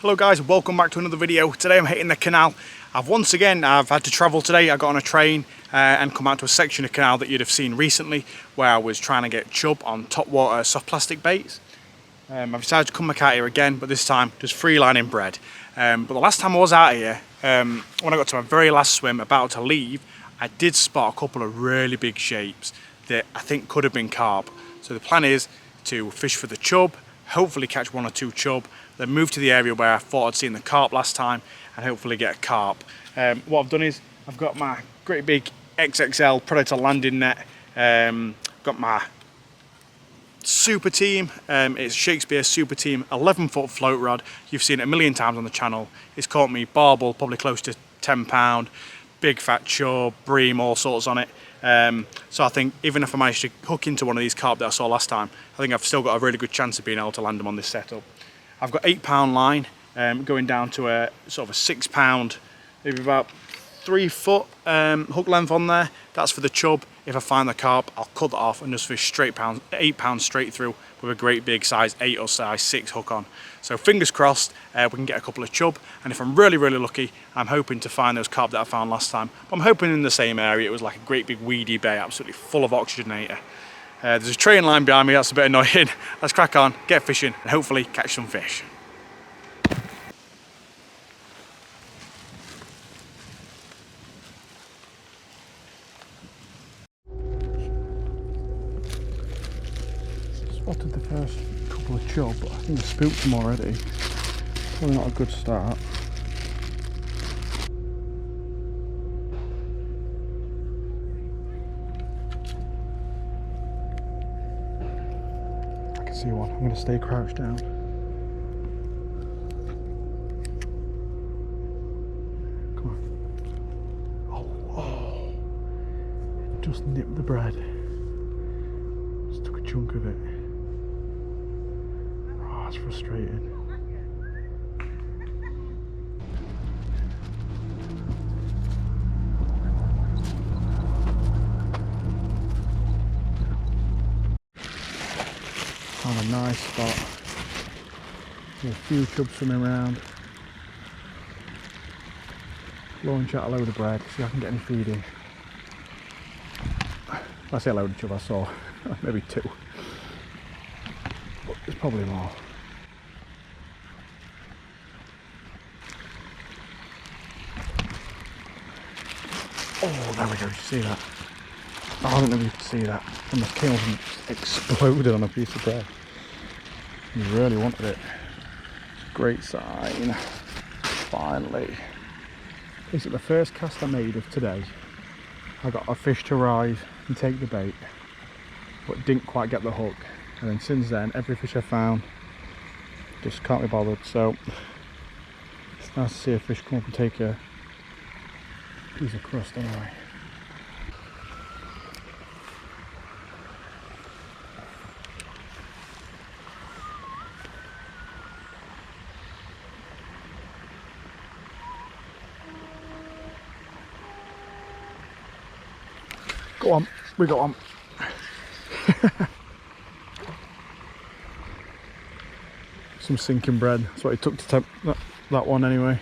Hello guys, welcome back to another video. Today I'm hitting the canal. I've had to travel today. I got on a train and come out to a section of canal that you'd have seen recently where I was trying to get chub on top water soft plastic baits. I've decided to come back out here again, but this time just free lining bread. But the last time I was out here, when I got to my very last swim, about to leave, I did spot a couple of really big shapes that I think could have been carp. So the plan is to fish for the chub, hopefully catch one or two chub, then move to the area where I thought I'd seen the carp last time and hopefully get a carp. What I've done is I've got my great big XXL Predator landing net, got my Super Team, it's Shakespeare Super Team 11-foot float rod. You've seen it a million times on the channel. It's caught me barbel, probably close to 10 pound, big fat chub, bream, all sorts on it. So I think even if I manage to hook into one of these carp that I saw last time, I think I've still got a really good chance of being able to land them on this setup. I've got 8 pound line going down to a sort of a 6 pound, maybe about 3 foot hook length on there. That's for the chub. If I find the carp, I'll cut that off and just fish 8 pounds straight through with a great big size 8 or size 6 hook on. So fingers crossed we can get a couple of chub, and if I'm really lucky, I'm hoping to find those carp that I found last time. But I'm hoping in the same area. It was like a great big weedy bay, absolutely full of oxygenator. There's a train line behind me, that's a bit annoying. Let's crack on, get fishing, and hopefully catch some fish. Spotted the first couple of chub, but I think I spooked them already. Probably not a good start. I can see one. I'm going to stay crouched down. Come on. Oh. Just nipped the bread. Just took a chunk of it. Oh, that's frustrating. Found a nice spot. There's a few chubs swimming around. Launch out a load of bread, see if I can get any feed in. I say a load of chub, I saw maybe 2. But there's probably more. Oh, there we go, did you see that? Oh, I don't know if you can see that. And the came up and exploded on a piece of bread. You really wanted it. Great sign. Finally. This is the first cast I made of today. I got a fish to rise and take the bait, but didn't quite get the hook. And then since then, every fish I found just can't be bothered. So it's nice to see a fish come up and take a piece of crust anyway. Go on, we got one. Some sinking bread, that's what it took to tempt that one anyway.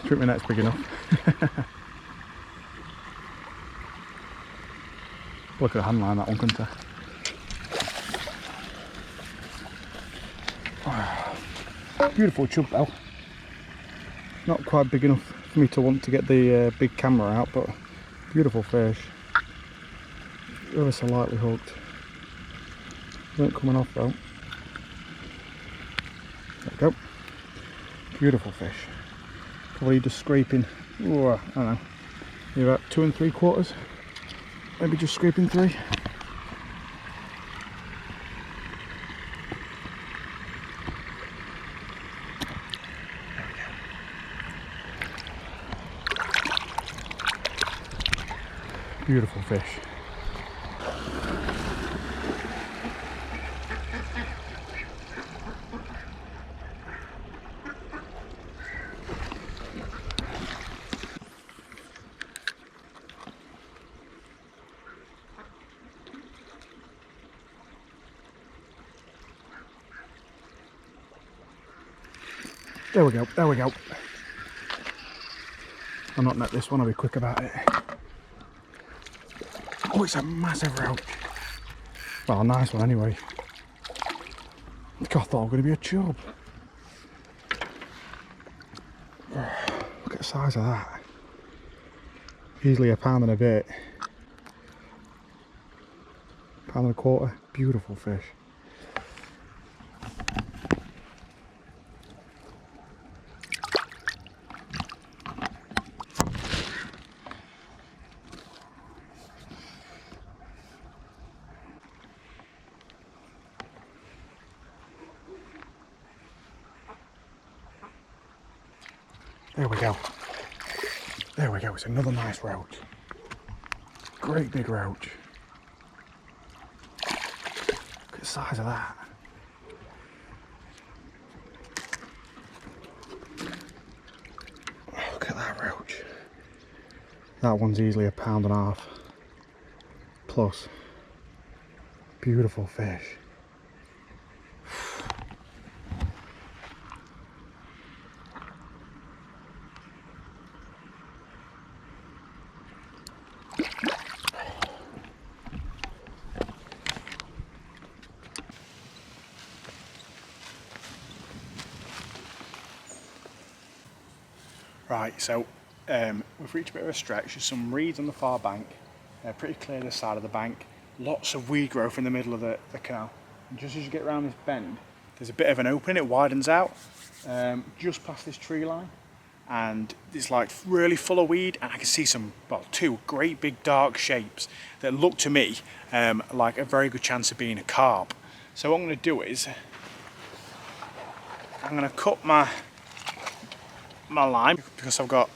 I think my net's big enough. Look at the hand line, that one, couldn't I? Beautiful chub though. Not quite big enough for me to want to get the big camera out, but beautiful fish. Ever so lightly hooked. Weren't coming off though. There we go. Beautiful fish. Probably just scraping, ooh, I don't know, maybe about 2 3/4. Maybe just scraping 3. Beautiful fish. There we go, there we go. I'll not net this one, I'll be quick about it. Oh, it's a massive roach. Well, a nice one anyway. God, I thought I was going to be a chub. Look at the size of that. Easily a pound and a bit. Pound and a quarter. Beautiful fish. There we go. There we go, it's another nice roach. Great big roach. Look at the size of that. Look at that roach. That one's easily a pound and a half. Plus. Beautiful fish. Right, so we've reached a bit of a stretch. There's some reeds on the far bank, pretty clear this side of the bank. Lots of weed growth in the middle of the canal. And just as you get around this bend, there's a bit of an opening, it widens out just past this tree line. And it's like really full of weed, and I can see some, well, two great big dark shapes that look to me like a very good chance of being a carp. So what I'm going to do is, I'm going to cut my line, because I've got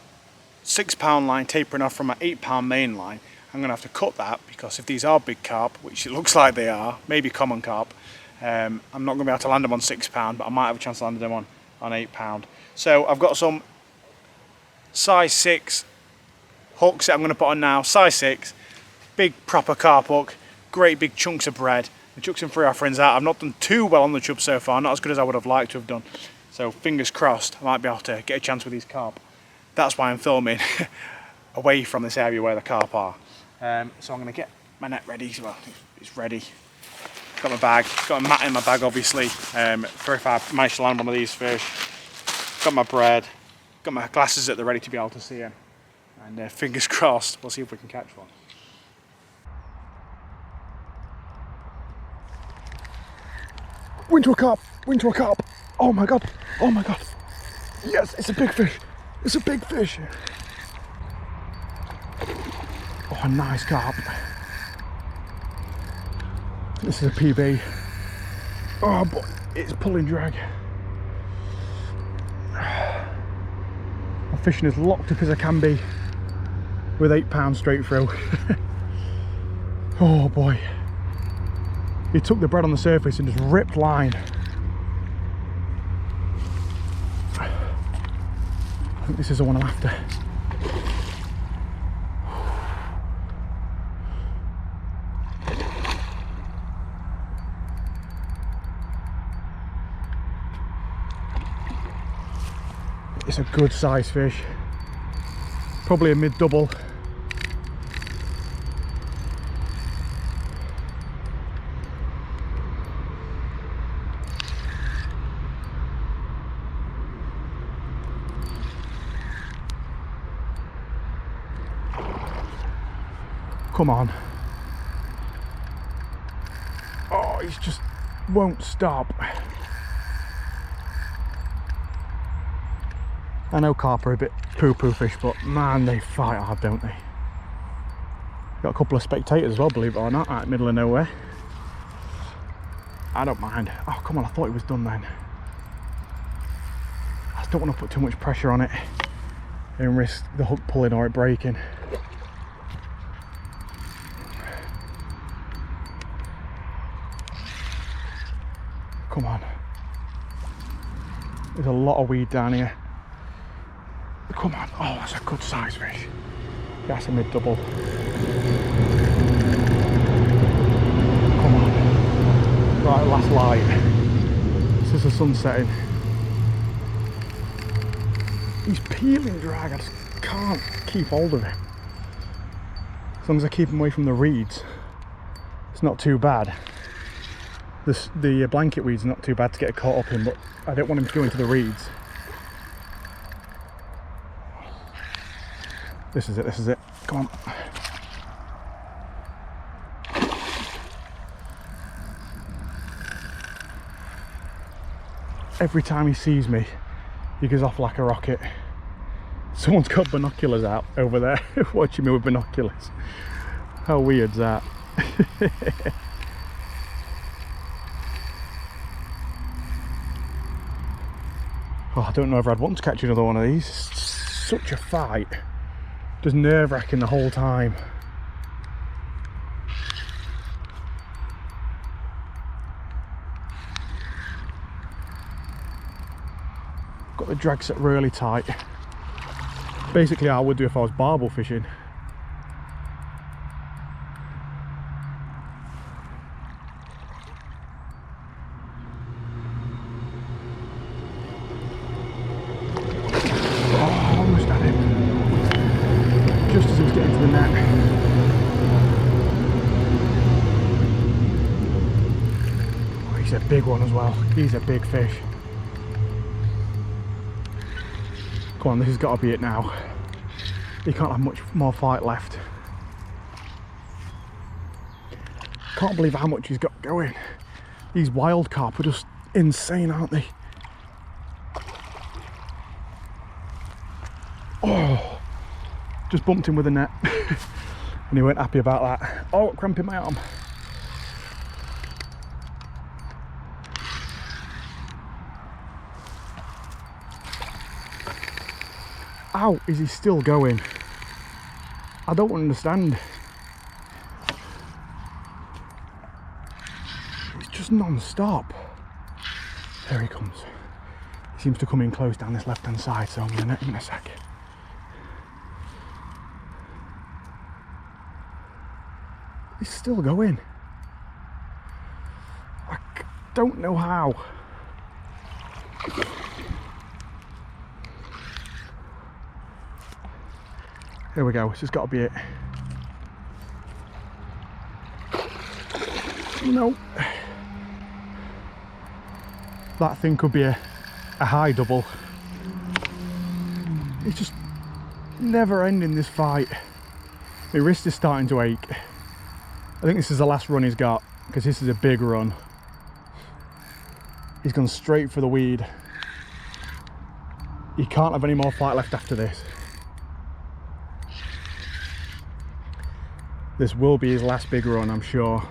6 pound line tapering off from my 8 pound main line. I'm going to have to cut that, because if these are big carp, which it looks like they are, maybe common carp, I'm not going to be able to land them on 6 pound, but I might have a chance of landing them on 8 pound. So I've got some size 6 hooks that I'm going to put on now, size 6, big proper carp hook, great big chunks of bread. I chucked some 3 offerings out. I've not done too well on the chub so far, not as good as I would have liked to have done. So fingers crossed, I might be able to get a chance with these carp. That's why I'm filming away from this area where the carp are. So I'm going to get my net ready. Well, it's ready. Got my bag, got a mat in my bag obviously, for if I manage to land one of these fish. Got my bread, got my glasses that they're ready to be able to see them. And fingers crossed, we'll see if we can catch one. Into a carp, into a carp. Oh my god, oh my god. Yes, it's a big fish. It's a big fish. Oh, a nice carp. This is a PB. Oh boy, it's pulling drag. I'm fishing as locked up as I can be with 8 pounds straight through. Oh boy. He took the bread on the surface and just ripped line. I think this is the one I'm after. It's a good size fish. Probably a mid-double. Come on. Oh, he just won't stop. I know carp are a bit poo-poo fish, but man, they fight hard, don't they? Got a couple of spectators as well, believe it or not, out in the middle of nowhere. I don't mind. Oh, come on, I thought it was done then. I just don't want to put too much pressure on it and risk the hook pulling or it breaking. Come on. There's a lot of weed down here. Come on. Oh, that's a good size fish. That's a mid-double. Come on. Right, last light. This is the sun setting. He's peeling drag, I just can't keep hold of him. As long as I keep him away from the reeds, it's not too bad. The blanket weed's not too bad to get caught up in, but I don't want him to go into the reeds. This is it, come on. Every time he sees me, he goes off like a rocket. Someone's got binoculars out over there, watching me with binoculars. How weird's that? Oh, I don't know if I'd want to catch another one of these. It's such a fight. Just nerve-wracking the whole time. Got the drag set really tight. Basically I would do if I was barbel fishing. Oh, almost had him. Just as he was getting to the net. Oh, he's a big one as well. He's a big fish. Come on, this has got to be it now. He can't have much more fight left. Can't believe how much he's got going. These wild carp are just insane, aren't they? Oh, just bumped him with a net. And he weren't happy about that. Oh, cramping my arm. How is he still going? I don't understand. It's just non-stop. There he comes. He seems to come in close down this left-hand side, so I'm going to net him in a sec. He's still going. I don't know how. Here we go, this has got to be it. No. That thing could be a high double. It's just never ending, this fight. My wrist is starting to ache. I think this is the last run he's got, because this is a big run. He's gone straight for the weed. He can't have any more fight left after this. This will be his last big run, I'm sure.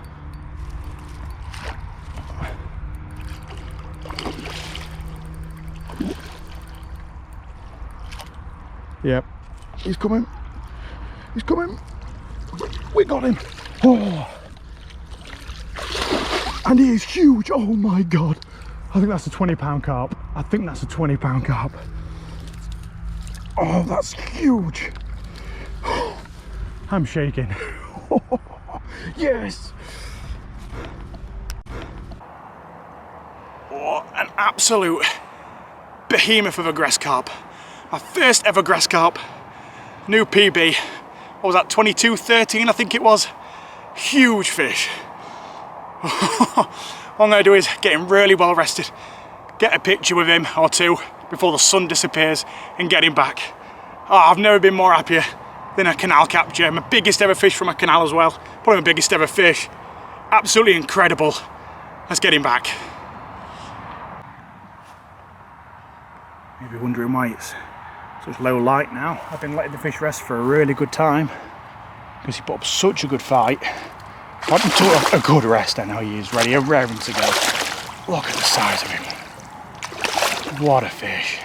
Yep, he's coming. He's coming. We got him. Oh, and he is huge. Oh my god. I think that's a 20-pound carp. I think that's a 20-pound carp. Oh, that's huge. I'm shaking. Yes! What an absolute behemoth of a grass carp. My first ever grass carp. New PB. What was that, 22.13 I think it was? Huge fish. What I'm going to do is get him really well rested, get a picture with him or two before the sun disappears and get him back. Oh, I've never been more happier than a canal capture. My biggest ever fish from a canal as well. Probably my biggest ever fish. Absolutely incredible. Let's get him back. Maybe wondering why it's such low light now. I've been letting the fish rest for a really good time because he put up such a good fight. I haven't took a good rest, I know he is ready, raring to go. Look at the size of him. What a fish.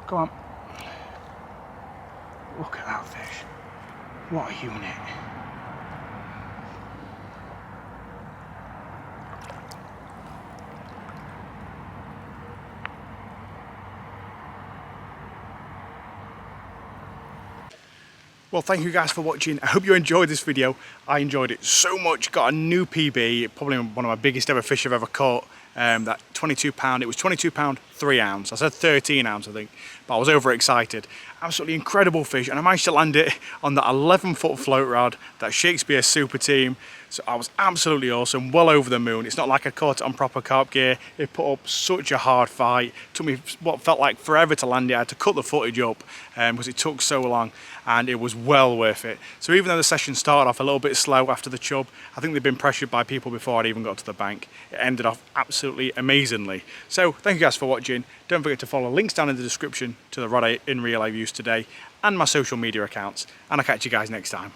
Go on. Look at that fish. What a unit. Well, thank you guys for watching. I hope you enjoyed this video. I enjoyed it so much. Got a new PB, probably one of my biggest ever fish I've ever caught. that £22, it was £22 3 ounce. I said 13 ounce I think, but I was overexcited. Absolutely incredible fish, and I managed to land it on that 11-foot float rod, that Shakespeare Super Team. So I was absolutely awesome, well over the moon. It's not like I caught it on proper carp gear. It put up such a hard fight. It took me what felt like forever to land it. I had to cut the footage up because it took so long, and it was well worth it. So even though the session started off a little bit slow after the chub, I think they've been pressured by people before I'd even got to the bank. It ended off absolutely amazingly. So thank you guys for watching. Don't forget to follow links down in the description to the rod I in real life used today and my social media accounts, and I'll catch you guys next time.